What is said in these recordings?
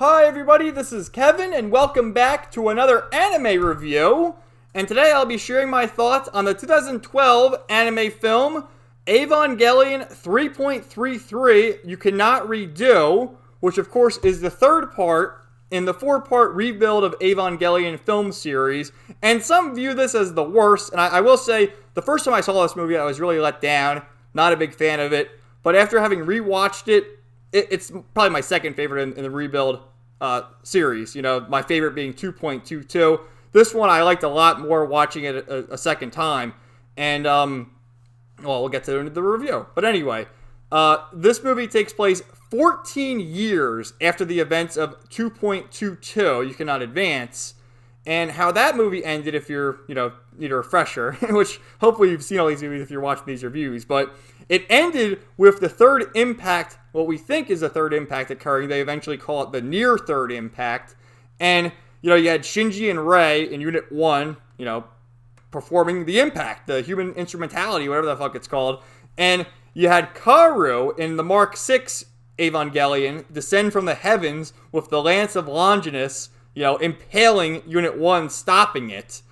Hi everybody, this is Kevin and welcome back to another anime review. And today I'll be sharing my thoughts on the 2012 anime film Evangelion 3.33 You Cannot Redo, which of course is the third part in the four-part rebuild of Evangelion film series. And some view this as the worst, and I will say, the first time I saw this movie I was really let down, not a big fan of it. But after having rewatched it, it's probably my second favorite in the rebuild series. You know, my favorite being 2.22. This one I liked a lot more watching it a second time. And, well, we'll get to the review. But anyway, this movie takes place 14 years after the events of 2.22, You Cannot Advance. And how that movie ended, if you're, need a refresher, which hopefully you've seen all these movies if you're watching these reviews, but it ended with the third impact, what we think is the third impact occurring. They eventually call it the near third impact. And, you had Shinji and Rei in Unit 1, performing the impact, the human instrumentality, whatever the fuck it's called. And you had Kaoru in the Mark 6 Evangelion descend from the heavens with the Lance of Longinus, impaling Unit 1, stopping it.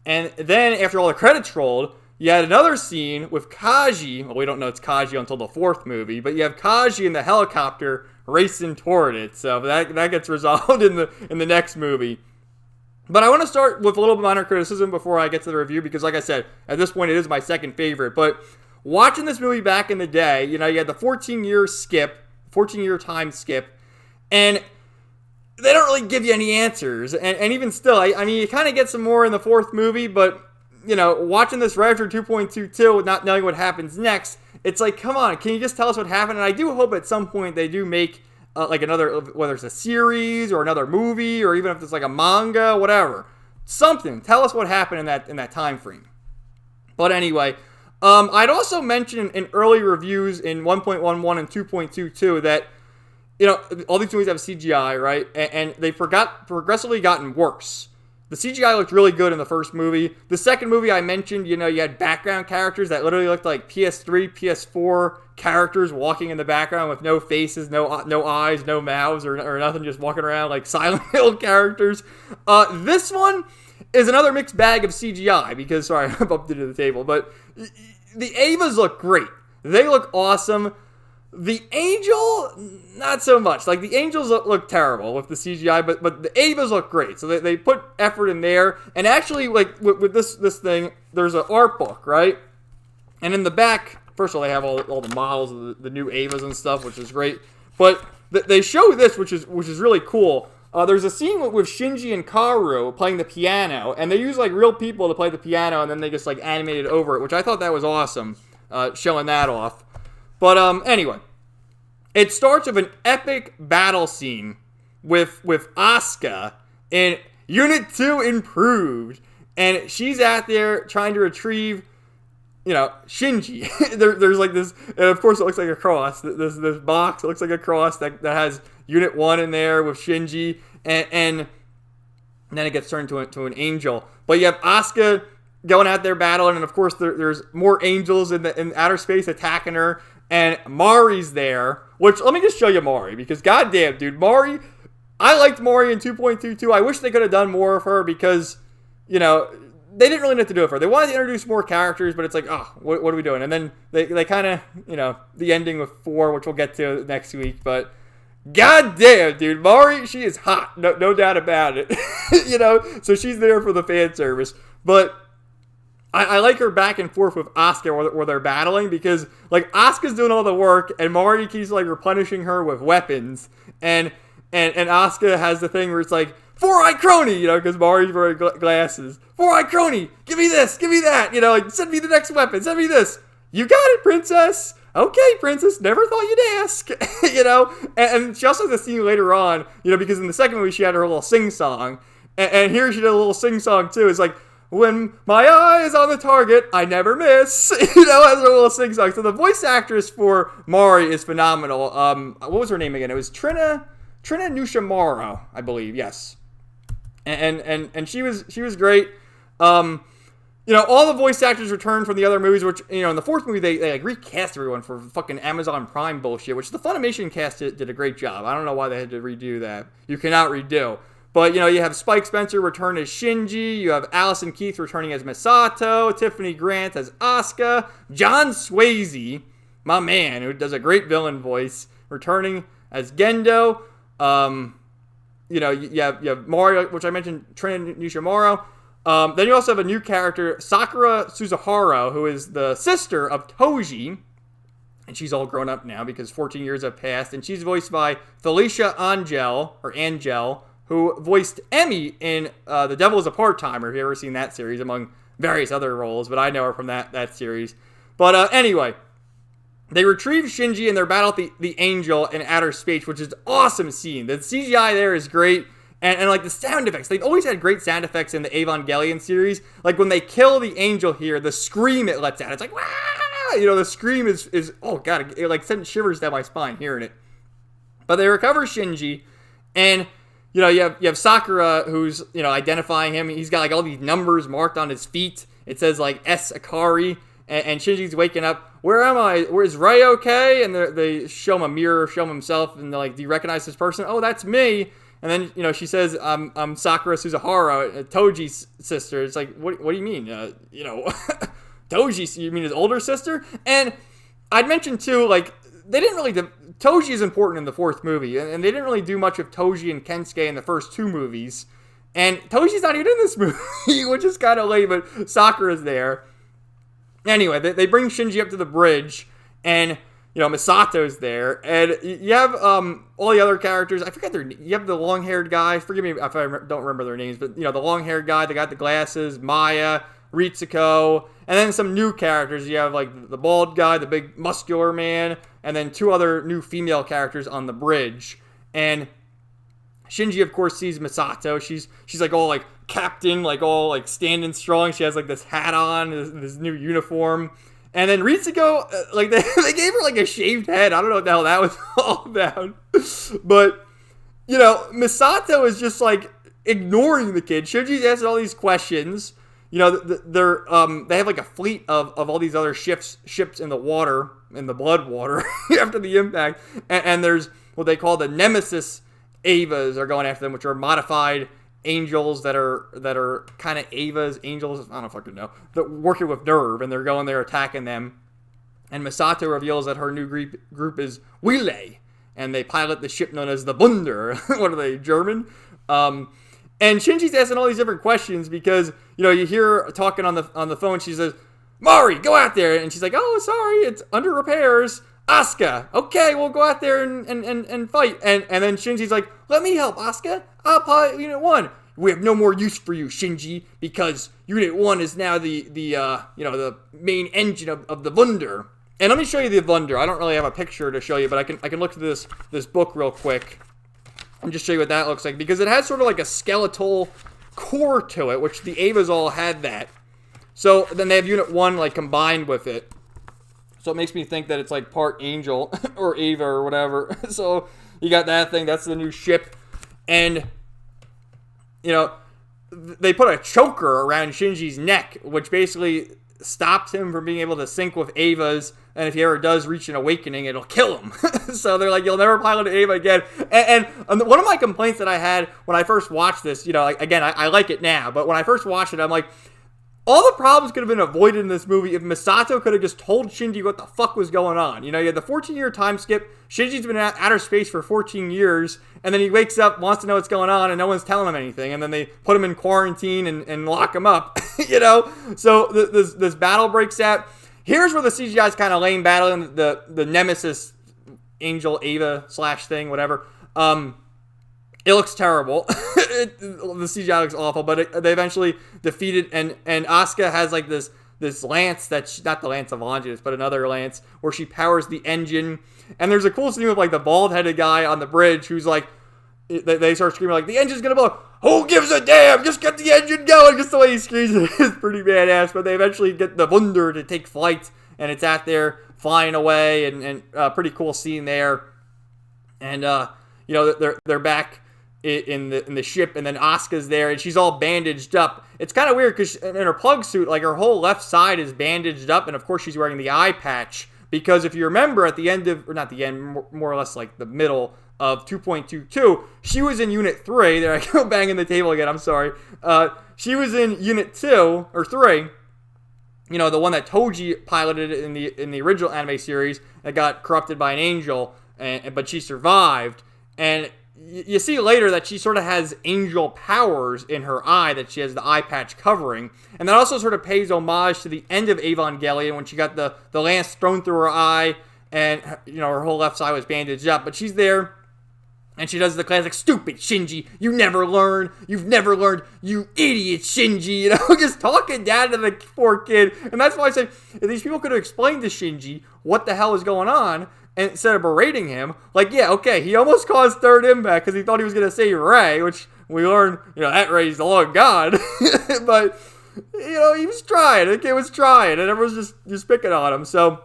And then, after all the credits rolled, you had another scene with Kaji. Well, we don't know it's Kaji until the fourth movie, but you have Kaji in the helicopter racing toward it. So that gets resolved in the next movie. But I want to start with a little minor criticism before I get to the review, because like I said, at this point it is my second favorite. But watching this movie back in the day, you had the 14-year time skip, and they don't really give you any answers. And even still, I mean, you kind of get some more in the fourth movie, but watching this right after 2.22, not knowing what happens next, it's like, come on, can you just tell us what happened? And I do hope at some point they do make like another, whether it's a series or another movie, or even if it's like a manga, whatever, something. Tell us what happened in that time frame. But anyway, I'd also mentioned in early reviews in 1.11 and 2.22 that all these movies have CGI, right? And they progressively gotten worse. The CGI looked really good in the first movie. The second movie I mentioned, you had background characters that literally looked like PS3, PS4 characters walking in the background with no faces, no eyes, no mouths, or nothing, just walking around like Silent Hill characters. This one is another mixed bag of CGI because, sorry, I bumped into the table, but the Evas look great. They look awesome. The Angel, not so much. Like, the Angels look terrible with the CGI, but the Evas look great. So they put effort in there. And actually, like, with this thing, there's an art book, right? And in the back, first of all, they have all the models of the new Evas and stuff, which is great. But they show this, which is really cool. There's a scene with Shinji and Kaoru playing the piano, and they use, like, real people to play the piano, and then they just, like, animated over it, which I thought that was awesome, showing that off. But anyway, it starts with an epic battle scene with Asuka in Unit 2 Improved, and she's out there trying to retrieve, Shinji. There's like this, and of course it looks like a cross. This box, it looks like a cross that has Unit 1 in there with Shinji, and then it gets turned to an angel. But you have Asuka going out there battling, and of course there's more angels in outer space attacking her. And Mari's there, which, let me just show you Mari, because goddamn, dude, Mari, I liked Mari in 2.22. I wish they could have done more of her because, they didn't really know what to do with her. They wanted to introduce more characters, but it's like, oh, what are we doing? And then they kind of, the ending with 4, which we'll get to next week, but goddamn, dude, Mari, she is hot, no doubt about it, so she's there for the fan service, but I like her back and forth with Asuka where they're battling, because, like, Asuka's doing all the work, and Mari keeps, like, replenishing her with weapons, and Asuka has the thing where it's like, 4-Eye Crony, because Mari's wearing glasses. 4-Eye Crony, give me this, give me that, like, send me the next weapon, send me this. You got it, princess. Okay, princess, never thought you'd ask, and she also has a scene later on, because in the second movie she had her little sing-song, and here she did a little sing-song, too. It's like, when my eye is on the target, I never miss. As a little sing-song. So the voice actress for Mari is phenomenal. What was her name again? It was Trina Nushamaro, I believe. Yes. And she was great. all the voice actors returned from the other movies, which, in the fourth movie, they like recast everyone for fucking Amazon Prime bullshit, which the Funimation cast did a great job. I don't know why they had to redo that. You cannot redo. But, you have Spike Spencer return as Shinji, you have Allison Keith returning as Misato, Tiffany Grant as Asuka, John Swayze, my man, who does a great villain voice, returning as Gendo. You have Mario, which I mentioned, Trin Nishimura. Then you also have a new character, Sakura Suzuhara, who is the sister of Toji. And she's all grown up now because 14 years have passed. And she's voiced by Felicia Angel, who voiced Emmy in The Devil is a Part-Timer, if you've ever seen that series, among various other roles. But I know her from that series. But anyway, they retrieve Shinji in their battle with the Angel in outer space, which is an awesome scene. The CGI there is great. And like the sound effects, they've always had great sound effects in the Evangelion series. Like when they kill the Angel here, the scream it lets out, it's like, wah! The scream is oh god, it like sends shivers down my spine hearing it. But they recover Shinji, and you have Sakura who's identifying him. He's got like all these numbers marked on his feet. It says like S Akari, and Shinji's waking up. Where am I? Where's Ray? Okay? And they show him a mirror, show him himself, and they're like, do you recognize this person? Oh, that's me. And then, she says, I'm Sakura Suzuhara, Toji's sister. It's like, what do you mean? Toji, you mean his older sister? And I'd mentioned, too, like, they didn't really... Toji is important in the fourth movie, and they didn't really do much of Toji and Kensuke in the first two movies. And Toji's not even in this movie, which is kind of lame, but Sakura's there. Anyway, they bring Shinji up to the bridge, and... Misato's there, and you have all the other characters. I forget you have the long-haired guy. Forgive me if I don't remember their names, but the long-haired guy, the guy with the glasses, Maya, Ritsuko, and then some new characters. You have like the bald guy, the big muscular man, and then two other new female characters on the bridge. And Shinji, of course, sees Misato. She's like all like captain, like all like standing strong. She has like this hat on, this new uniform. And then Ritsuko, like they gave her like a shaved head. I don't know what the hell that was all about. But, Misato is just like ignoring the kid. Shinji's asking all these questions. They have like a fleet of all these other ships in the water, in the blood water after the impact. And there's what they call the Nemesis Avas are going after them, which are modified angels that are kind of angels, I don't fucking know, that working with nerve, and they're going there attacking them. And Misato reveals that her new group is Wille, and they pilot the ship known as the Wunder. What are they, German? And Shinji's asking all these different questions because, you hear her talking on the phone. She says, Mari, go out there. And she's like, oh, sorry, it's under repairs. Asuka, okay, we'll go out there and fight. And then Shinji's like, let me help, Asuka. I'll pilot Unit 1. We have no more use for you, Shinji, because Unit 1 is now the main engine of the Wunder. And let me show you the Wunder. I don't really have a picture to show you, but I can look through this book real quick and just show you what that looks like, because it has sort of like a skeletal core to it, which the Avas all had that. So then they have Unit 1 like combined with it. So it makes me think that it's like part angel or Ava or whatever. So you got that thing. That's the new ship. And, they put a choker around Shinji's neck, which basically stops him from being able to sync with Ava's. And if he ever does reach an awakening, it'll kill him. So they're like, you'll never pilot an Ava again. And one of my complaints that I had when I first watched this, again, I like it now. But when I first watched it, I'm like, all the problems could have been avoided in this movie if Misato could have just told Shinji what the fuck was going on. You had the 14-year time skip. Shinji's been in outer space for 14 years, and then he wakes up, wants to know what's going on, and no one's telling him anything. And then they put him in quarantine and lock him up, So this battle breaks out. Here's where the CGI is kind of lame, battling the Nemesis Angel Ava / thing, whatever. It looks terrible. The CGI looks awful, but they eventually defeat it, and Asuka has like this lance that's not the Lance of Longinus, but another lance where she powers the engine. And there's a cool scene with like the bald-headed guy on the bridge who's like, they start screaming like, the engine's gonna blow. Who gives a damn? Just get the engine going. Just the way he screams is pretty badass. But they eventually get the Wunder to take flight, and it's out there flying away, and pretty cool scene there. And they're back in the ship, and then Asuka's there, and she's all bandaged up. It's kind of weird because in her plug suit, like her whole left side is bandaged up, and of course she's wearing the eye patch because if you remember at the end of, or not the end, more or less like the middle of 2.22, she was in Unit 3. There I go banging the table again. I'm sorry. She was in Unit 2 or 3. You know, the one that Toji piloted in the original anime series that got corrupted by an angel, but she survived. And you see later that she sort of has angel powers in her eye that she has the eye patch covering. And that also sort of pays homage to the end of Evangelion when she got the lance thrown through her eye and, you know, her whole left side was bandaged up. But she's there and she does the classic, stupid Shinji, you never learn, you've never learned, you idiot Shinji, you know, just talking down to the poor kid. And that's why I said, if these people could have explained to Shinji what the hell is going on, and instead of berating him, like, yeah, okay, he almost caused third impact because he thought he was going to save Rey, which we learned, you know, that Rey's long gone. But, you know, he was trying. The kid was trying, and everyone's just picking on him. So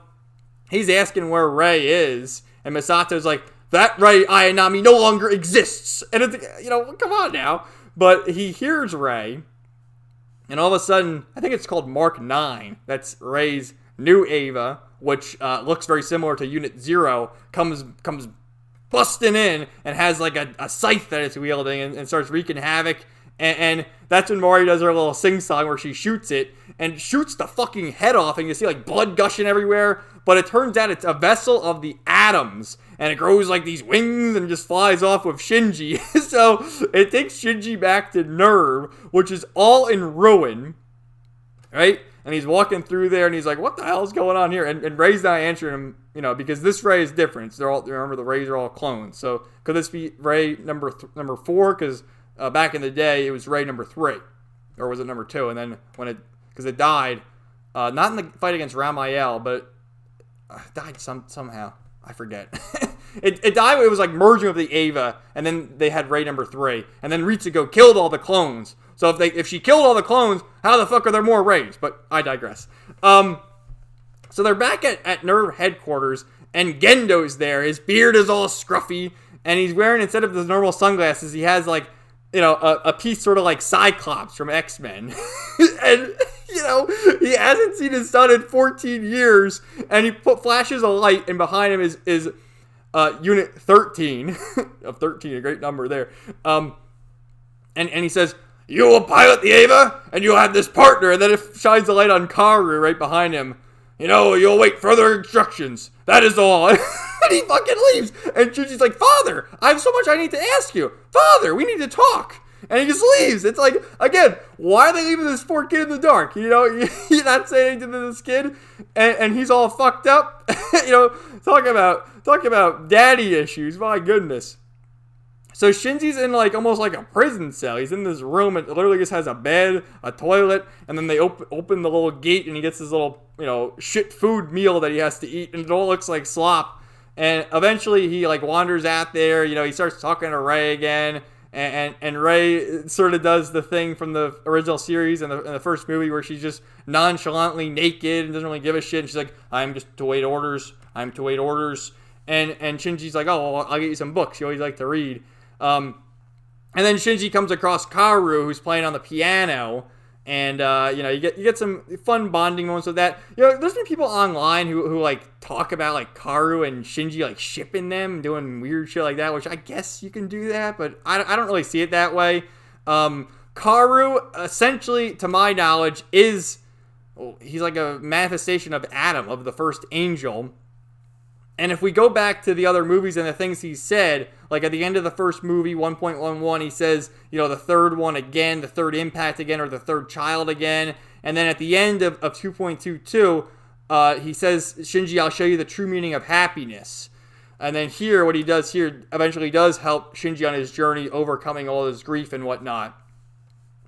he's asking where Rey is, and Misato's like, that Rey Ayanami no longer exists. And it's, you know, come on now. But he hears Rey, and all of a sudden, I think it's called Mark 9. That's Rey's new Ava, which looks very similar to Unit 0, comes busting in and has like a scythe that it's wielding and starts wreaking havoc. And that's when Mori does her little sing-song where she shoots it and shoots the fucking head off, and you see like blood gushing everywhere. But it turns out it's a vessel of the atoms, and it grows like these wings and just flies off with Shinji. So it takes Shinji back to NERV, which is all in ruin, right? And he's walking through there, and he's like, what the hell is going on here? And Rey's not answering him, you know, because this Rey is different. They're all, remember, the Reys are all clones. So could this be Rey number 4? Because back in the day, it was Rey number 3. Or was it number 2? And then because it died, not in the fight against Ramiel, but died somehow. I forget. It died, it was like merging with the Ava, and then they had Rey number 3. And then Ritsuko killed all the clones. So if she killed all the clones, how the fuck are there more Reys? But I digress. So they're back at NERV headquarters, and Gendo's there. His beard is all scruffy, and he's wearing, instead of the normal sunglasses, he has like, you know, a piece sort of like Cyclops from X-Men. And, you know, he hasn't seen his son in 14 years, and he flashes a light, and behind him is Unit 13. Of 13, a great number there. And he says, you will pilot the Ava, and you'll have this partner. And then it shines a light on Karu right behind him. You know, you'll wait further instructions. That is all. And he fucking leaves. And Shinji's like, Father, I have so much I need to ask you. Father, we need to talk. And he just leaves. It's like, again, why are they leaving this poor kid in the dark? You know, you're not saying anything to this kid, and he's all fucked up. You know, talk about daddy issues. My goodness. So Shinji's in like almost like a prison cell. He's in this room. It literally just has a bed, a toilet, and then they open the little gate, and he gets this little, you know, shit food meal that he has to eat, and it all looks like slop. And eventually he like wanders out there. You know, he starts talking to Rey again, and Rey sort of does the thing from the original series and the first movie where she's just nonchalantly naked and doesn't really give a shit. And she's like, I'm just to wait orders. I'm to wait orders. And Shinji's like, oh, well, I'll get you some books. You always like to read. And then Shinji comes across Karu, who's playing on the piano, and you know, you get some fun bonding moments with that. You know, there's been people online who like talk about like Karu and Shinji like shipping them, doing weird shit like that, which I guess you can do that, but I don't really see it that way. Karu, essentially, to my knowledge, he's like a manifestation of Adam, of the first angel. And if we go back to the other movies and the things he said, like at the end of the first movie, 1.11, he says, you know, the third one again, the third impact again, or the third child again. And then at the end of 2.22, he says, Shinji, I'll show you the true meaning of happiness. And then here, what he does here eventually does help Shinji on his journey, overcoming all his grief and whatnot.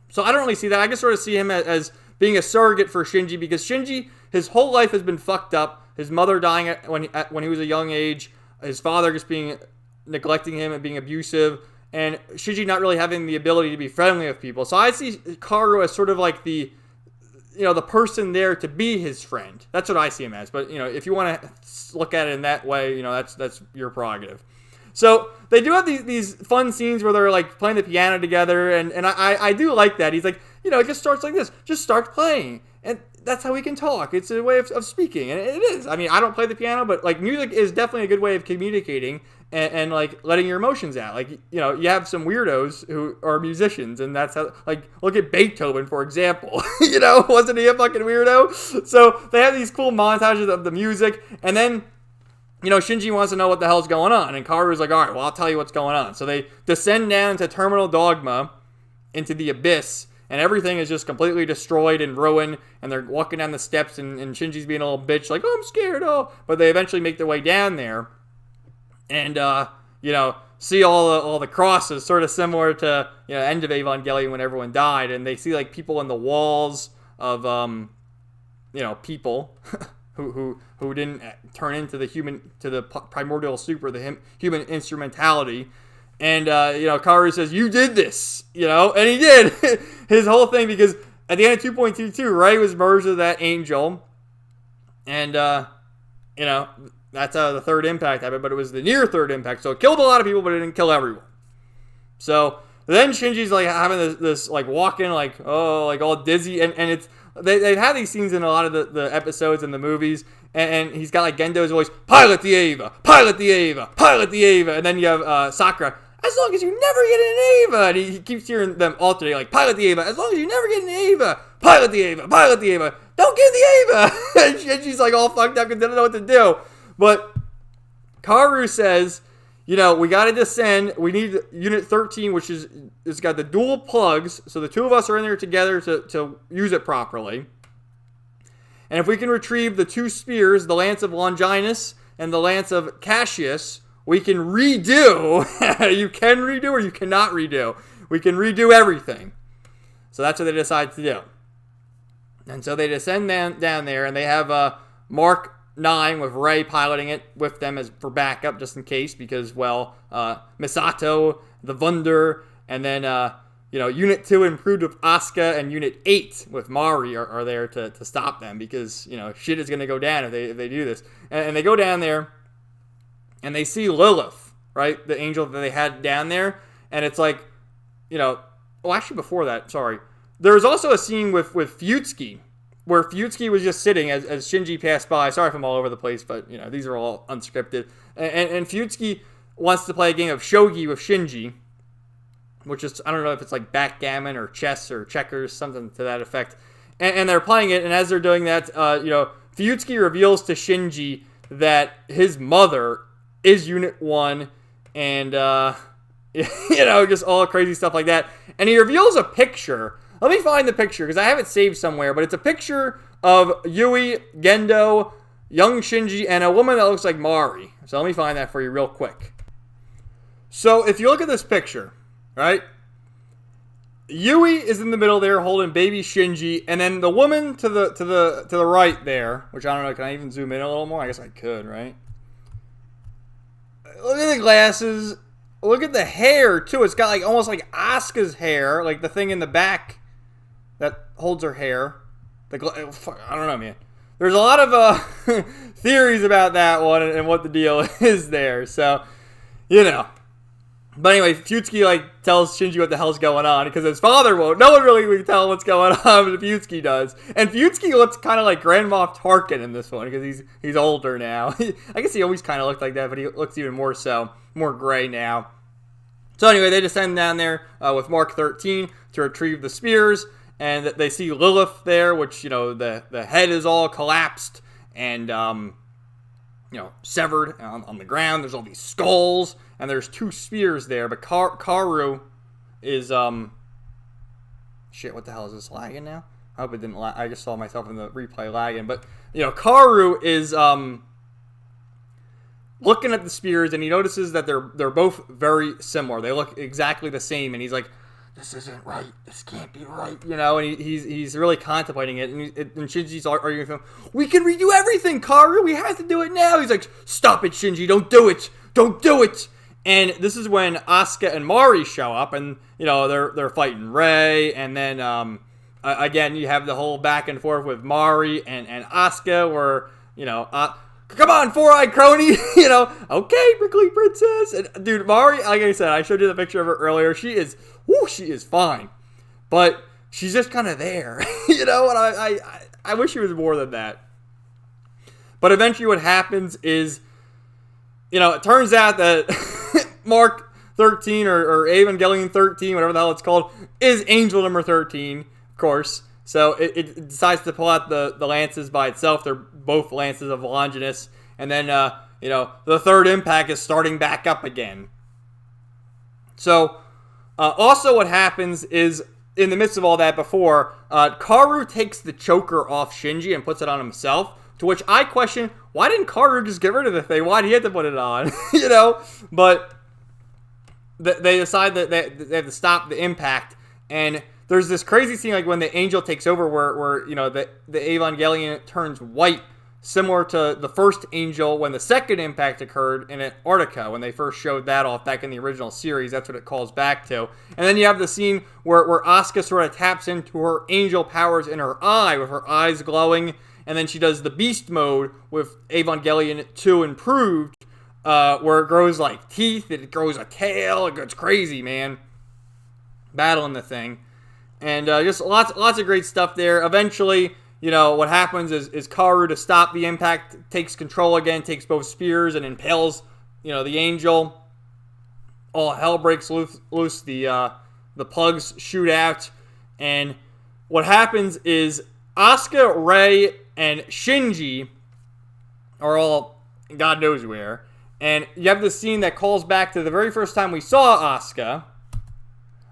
So I don't really see that. I can sort of see him as being a surrogate for Shinji, because Shinji, his whole life has been fucked up. His mother dying when he was a young age, his father just neglecting him and being abusive, and Shinji not really having the ability to be friendly with people. So I see Karu as sort of like the person there to be his friend. That's what I see him as. But, you know, if you want to look at it in that way, you know, that's your prerogative. So they do have these fun scenes where they're like playing the piano together, and I do like that. He's like, it just starts like this. Just start playing. And that's how we can talk. It's a way of speaking. And it is. I mean, I don't play the piano, but like music is definitely a good way of communicating and like letting your emotions out. Like, you have some weirdos who are musicians, and that's how, like, look at Beethoven, for example. Wasn't he a fucking weirdo? So they have these cool montages of the music, and then Shinji wants to know what the hell's going on, and Kaoru's like, all right, well, I'll tell you what's going on. So they descend down into Terminal Dogma, into the abyss, and everything is just completely destroyed and ruined, and they're walking down the steps, and Shinji's being a little bitch, like, oh, I'm scared, but they eventually make their way down there, and, see all the crosses, sort of similar to, end of Evangelion when everyone died, and they see, like, people in the walls of, people who didn't turn into the primordial super, the human instrumentality. And, Kaoru says, you did this, and he did. His whole thing, because at the end of 2.22, Ray was merged with that angel. And, that's the third impact happened, but it was the near third impact. So it killed a lot of people, but it didn't kill everyone. So then Shinji's like having this like walking, like, oh, like all dizzy. And it's, they've had these scenes in a lot of the episodes and the movies. And he's got like Gendo's voice, pilot the Ava, pilot the Ava, pilot the Ava. And then you have Sakura, as long as you never get an Ava. And he keeps hearing them alternate, like, pilot the Ava, as long as you never get an Ava, pilot the Ava, pilot the Ava, don't give the Ava. And she's like all fucked up and doesn't know what to do. But Kaoru says, we got to descend. We need Unit 13, which it's got the dual plugs. So the two of us are in there together to use it properly. And if we can retrieve the two spears, the Lance of Longinus and the Lance of Cassius, we can redo. You can redo or you cannot redo. We can redo everything. So that's what they decide to do. And so they descend down there, and they have Mark 9 with Ray piloting it with them as for backup, just in case, because, Misato, the Wunder, and then, Unit 2 improved with Asuka, and Unit 8 with Mari are there to stop them, because, shit is going to go down if they do this. And they go down there, and they see Lilith, right? The angel that they had down there. And it's like, actually before that, sorry. There's also a scene with Futsuki, where Futsuki was just sitting as Shinji passed by. Sorry if I'm all over the place, but, these are all unscripted. And Futsuki wants to play a game of shogi with Shinji, which is, I don't know if it's like backgammon or chess or checkers, something to that effect. And they're playing it, and as they're doing that, Futsuki reveals to Shinji that his mother is Unit 1, and, just all crazy stuff like that. And he reveals a picture. Let me find the picture, because I have it saved somewhere, but it's a picture of Yui, Gendo, young Shinji, and a woman that looks like Mari. So let me find that for you real quick. So if you look at this picture, right? Yui is in the middle there holding baby Shinji, and then the woman to the right there, which I don't know, can I even zoom in a little more? I guess I could, right? Look at the glasses. Look at the hair, too. It's got like almost like Asuka's hair, like the thing in the back that holds her hair. I don't know, man. There's a lot of theories about that one and what the deal is there. So, But anyway, Futsuki tells Shinji what the hell's going on, because his father won't. No one really can tell what's going on, but Futsuki does. And Futsuki looks kind of like Grand Moff Tarkin in this one, because he's older now. I guess he always kind of looked like that, but he looks even more so, more gray now. So anyway, they descend down there with Mark 13 to retrieve the spears, and they see Lilith there, which, the head is all collapsed and, severed on the ground. There's all these skulls, and there's two spears there, but Kaoru is, shit, what the hell is this, lagging now? I hope it didn't lag. I just saw myself in the replay lagging, but, Kaoru is, looking at the spears, and he notices that they're both very similar. They look exactly the same, and he's like, this isn't right. This can't be right. And he's really contemplating it. And Shinji's arguing with him, we can redo everything, Kaoru. We have to do it now. He's like, stop it, Shinji. Don't do it. Don't do it. And this is when Asuka and Mari show up, and, they're fighting Ray. And then, again, you have the whole back and forth with Mari and Asuka, where, come on, four-eyed crony, okay, prickly princess. And dude, Mari, like I said, I showed you the picture of her earlier. She is fine, but she's just kind of there, and I wish she was more than that. But eventually what happens is, it turns out that Mark 13 or Evangelion 13, whatever the hell it's called, is angel number 13, of course. So it decides to pull out the lances by itself. They're both lances of Longinus. And then, the third impact is starting back up again. So, also what happens is, in the midst of all that before, Kaoru takes the choker off Shinji and puts it on himself. To which I question, why didn't Kaoru just get rid of the thing? Why did he have to put it on? But they decide that they have to stop the impact. And there's this crazy scene, like when the angel takes over, where the Evangelion turns white, similar to the first angel when the second impact occurred in Antarctica, when they first showed that off back in the original series. That's what it calls back to. And then you have the scene where Asuka sort of taps into her angel powers in her eye, with her eyes glowing, and then she does the beast mode with Evangelion 2 improved, where it grows like teeth, it grows a tail, it goes crazy, man. Battling the thing. And just lots of great stuff there. Eventually, what happens is Kaoru, to stop the impact, takes control again, takes both spears and impales, the angel. All hell breaks loose. The plugs shoot out. And what happens is Asuka, Rei, and Shinji are all God knows where. And you have this scene that calls back to the very first time we saw Asuka,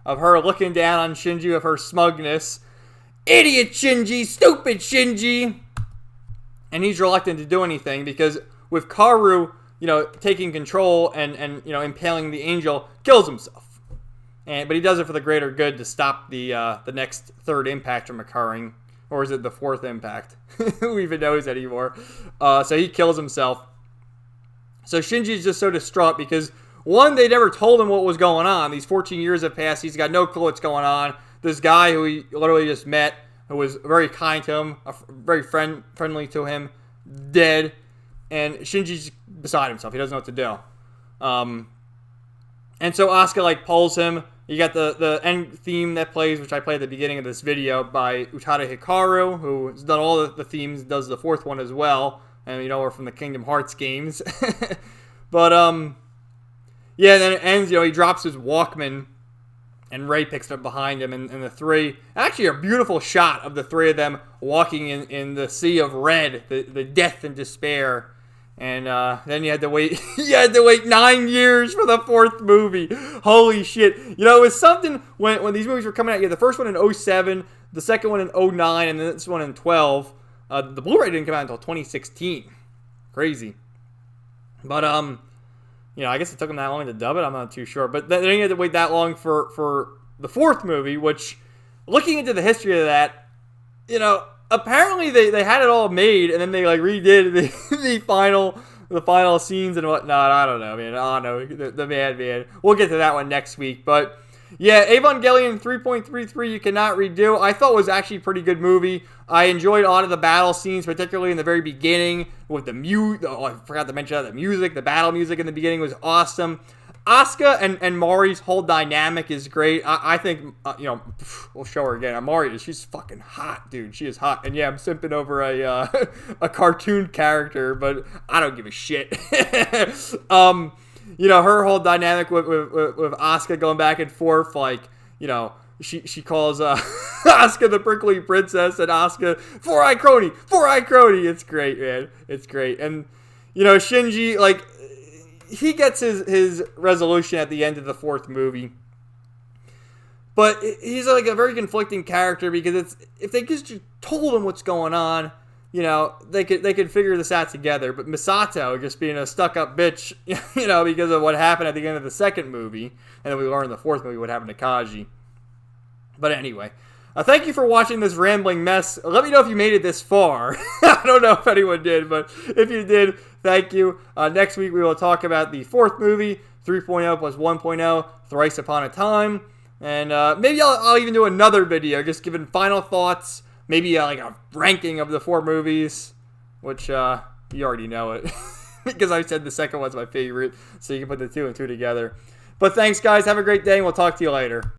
of her looking down on Shinji with her smugness. Idiot Shinji! Stupid Shinji! And he's reluctant to do anything because with Kaoru, taking control and impaling the angel, kills himself. But he does it for the greater good to stop the next third impact from occurring. Or is it the fourth impact? Who even knows anymore? So he kills himself. So Shinji's just so distraught because, one, they never told him what was going on. These 14 years have passed. He's got no clue what's going on. This guy who he literally just met, who was very kind to him, very friendly to him, dead. And Shinji's beside himself. He doesn't know what to do. And so Asuka, pulls him. You got the end theme that plays, which I played at the beginning of this video, by Utada Hikaru, who's done all the themes, does the fourth one as well. And, we're from the Kingdom Hearts games. But, yeah, then it ends, he drops his Walkman, and Rei picks it up behind him, and the three, actually a beautiful shot of the three of them walking in the sea of red, the death and despair. And then you had to wait 9 years for the fourth movie. Holy shit. It was something when these movies were coming out. You had the first one in 2007, the second one in 2009, and then this one in 2012. The Blu-ray didn't come out until 2016. Crazy. But, I guess it took them that long to dub it. I'm not too sure. But then you had to wait that long for the fourth movie, which, looking into the history of that, apparently they had it all made, and then they redid the final scenes and whatnot. I don't know, man. I don't know. The man. We'll get to that one next week. But yeah, Evangelion 3.33 you cannot redo. I thought was actually a pretty good movie. I enjoyed a lot of the battle scenes, particularly in the very beginning with the music. Oh, I forgot to mention that the music, the battle music in the beginning was awesome. Asuka and Mari's whole dynamic is great. I think, we'll show her again. Mari, she's fucking hot, dude. She is hot. And yeah, I'm simping over a cartoon character, but I don't give a shit. Her whole dynamic with Asuka going back and forth, she calls Asuka the prickly princess, and Asuka, four-eyed crony. It's great, man. It's great. And, Shinji, he gets his resolution at the end of the fourth movie. But he's a very conflicting character because if they just told him what's going on, they could figure this out together. But Misato just being a stuck-up bitch, because of what happened at the end of the second movie, and then we learned in the fourth movie what happened to Kaji. But anyway, thank you for watching this rambling mess. Let me know if you made it this far. I don't know if anyone did, but if you did, thank you. Next week we will talk about the fourth movie, 3.0 plus 1.0, Thrice Upon a Time. And maybe I'll even do another video just giving final thoughts. Maybe a ranking of the four movies, which, You already know it. Because I said the second one's my favorite, so you can put the 2 and 2 together. But thanks, guys. Have a great day, and we'll talk to you later.